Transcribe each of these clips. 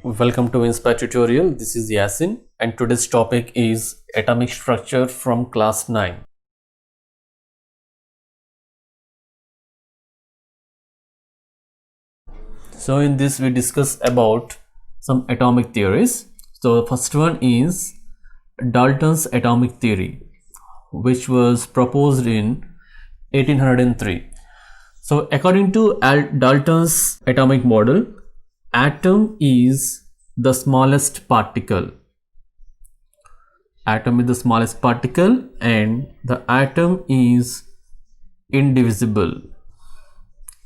Welcome to Inspire tutorial. This is Yasin and today's topic is atomic structure from class 9. So in this we discuss about some atomic theories. So the first one is Dalton's atomic theory, which was proposed in 1803. So according to Dalton's atomic model, atom is the smallest particle. Atom is the smallest particle and the atom is indivisible.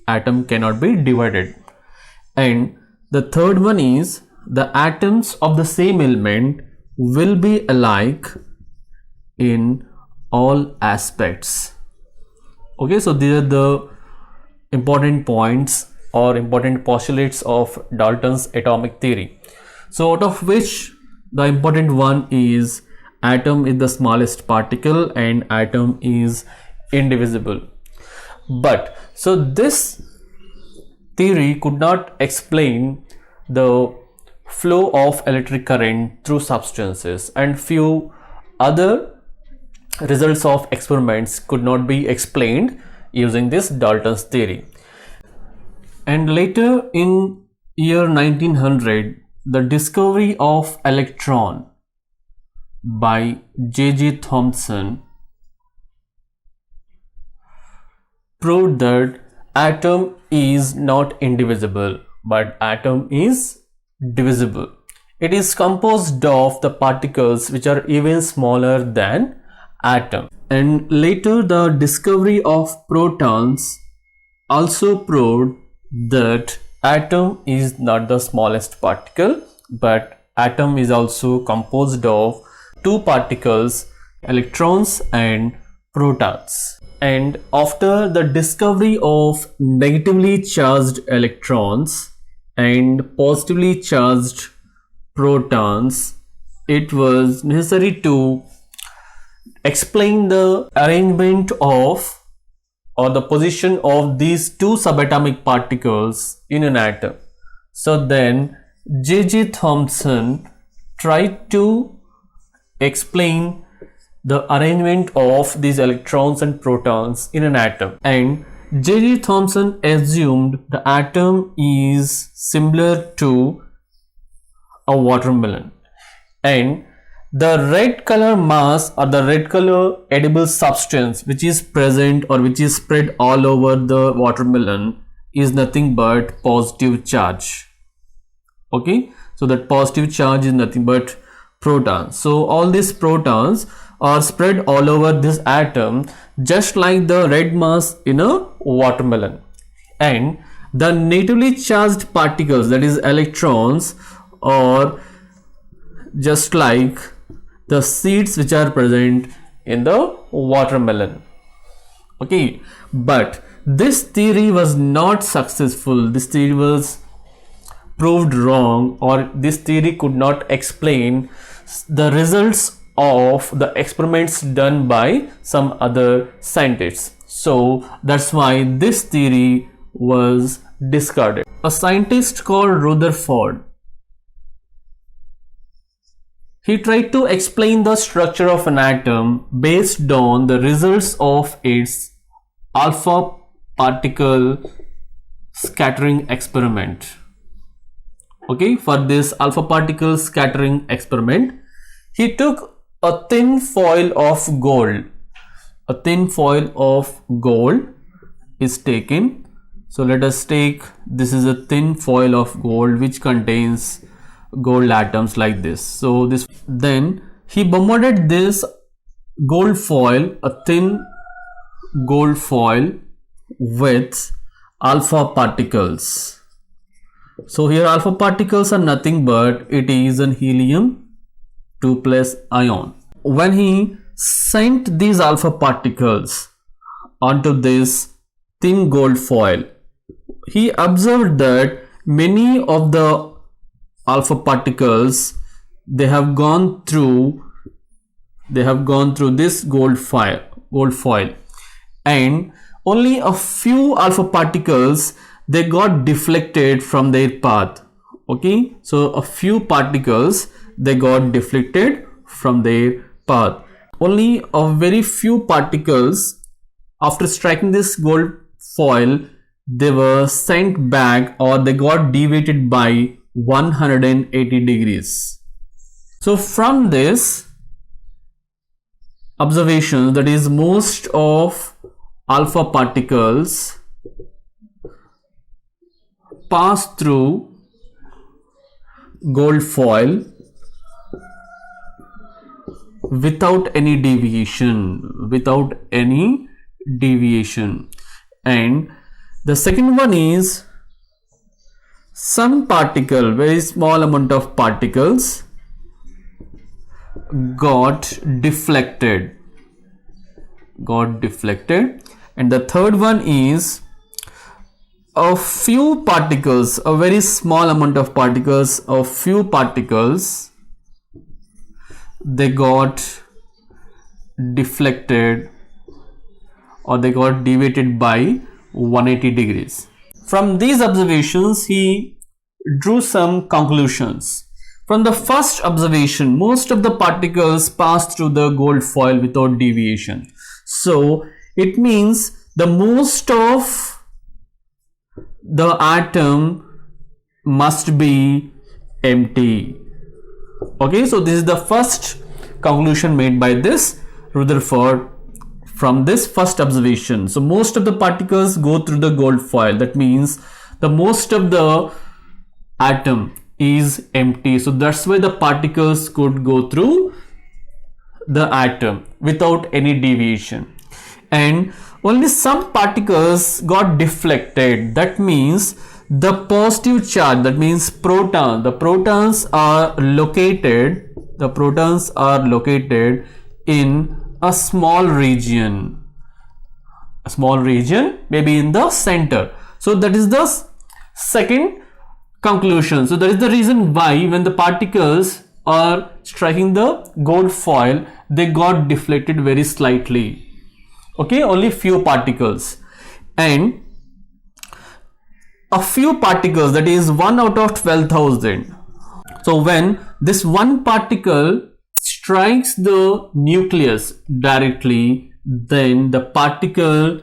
Atom cannot be divided. And the third one is the atoms of the same element will be alike in all aspects. Okay, so these are the important points or important postulates of Dalton's atomic theory. So out of which the important one is atom is the smallest particle and atom is indivisible. But so this theory could not explain the flow of electric current through substances, and few other results of experiments could not be explained using this Dalton's theory. And later in year 1900, the discovery of electron by J.J. Thomson proved that atom is not indivisible, but atom is divisible. It is composed of the particles which are even smaller than atom. And later the discovery of protons also proved that atom is not the smallest particle, but atom is also composed of two particles, electrons and protons. And after the discovery of negatively charged electrons and positively charged protons, it was necessary to explain the arrangement of or the position of these two subatomic particles in an atom. So then J.J. Thomson tried to explain the arrangement of these electrons and protons in an atom, and J.J. Thomson assumed the atom is similar to a watermelon, and the red color mass or the red color edible substance which is present or which is spread all over the watermelon is nothing but positive charge. Okay, so that positive charge is nothing but protons. So all these protons are spread all over this atom just like the red mass in a watermelon, and the negatively charged particles, that is electrons, are just like the seeds which are present in the watermelon. Okay, but this theory was not successful. This theory was proved wrong, or this theory could not explain the results of the experiments done by some other scientists. So that's why this theory was discarded. A scientist called Rutherford, he tried to explain the structure of an atom based on the results of its alpha particle scattering experiment. Okay, for this alpha particle scattering experiment, he took a thin foil of gold. A thin foil of gold is taken. So let us take, this is a thin foil of gold which contains gold atoms like this. So this, then he bombarded this gold foil, a thin gold foil, with alpha particles. So here alpha particles are nothing but it is an helium 2 plus ion. When he sent these alpha particles onto this thin gold foil, he observed that many of the alpha particles, they have gone through this gold foil, and only a few alpha particles, they got deflected from their path. Okay, so a few particles, they got deflected from their path. Only a very few particles, after striking this gold foil, they were sent back, or they got deviated by 180 degrees. So from this observation, that is, most of alpha particles pass through gold foil without any deviation. And the second one is, some particle, very small amount of particles, got deflected. And the third one is, a few particles, a very small amount of particles, a few particles, they got deflected, or they got deviated by 180 degrees. From these observations, he drew some conclusions. From the first observation, most of the particles pass through the gold foil without deviation. So it means the most of the atom must be empty. Okay, so this is the first conclusion made by this Rutherford from this first observation. So most of the particles go through the gold foil. That means the most of the atom is empty. So that's why the particles could go through the atom without any deviation. And only some particles got deflected. That means the positive charge, that means proton, the protons are located in a small region, maybe in the center. So that is the second conclusion. So that is the reason why when the particles are striking the gold foil, they got deflected very slightly. Okay, only few particles. And a few particles, that is 1 out of 12,000. So when this one particle strikes the nucleus directly, then the particle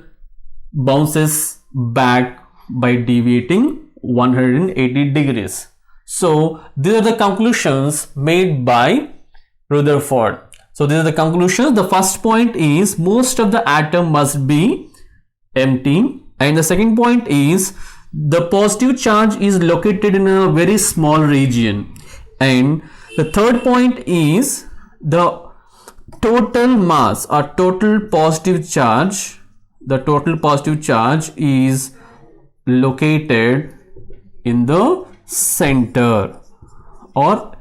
bounces back by deviating 180 degrees. So these are the conclusions made by Rutherford. So these are the conclusions. The first point is, most of the atom must be empty. And the second point is, the positive charge is located in a very small region. And the third point is, the total mass or total positive charge, is located in the center, or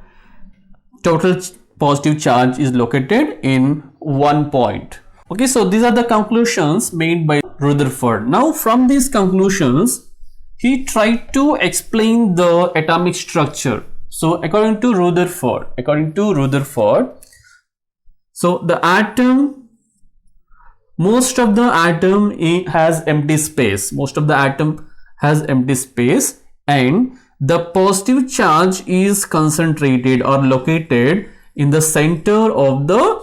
total positive charge is located in one point. Okay, so these are the conclusions made by Rutherford. Now from these conclusions, he tried to explain the atomic structure. So according to Rutherford, so the atom, most of the atom has empty space. And the positive charge is concentrated or located in the center of the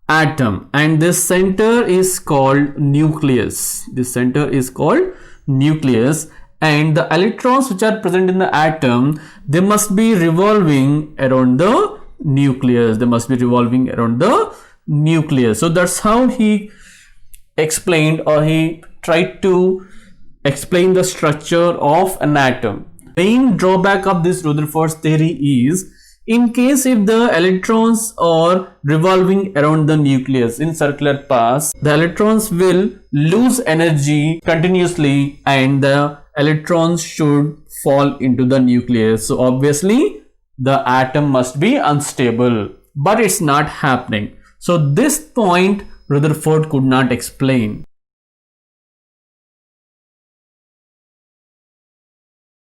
atom, and this center is called nucleus. And the electrons which are present in the atom, they must be revolving around the nucleus. So that's how he explained, or he tried to explain the structure of an atom. Main drawback of this Rutherford's theory is, in case if the electrons are revolving around the nucleus in circular paths, the electrons will lose energy continuously and the electrons should fall into the nucleus. So obviously the atom must be unstable, but it's not happening. So this point Rutherford could not explain.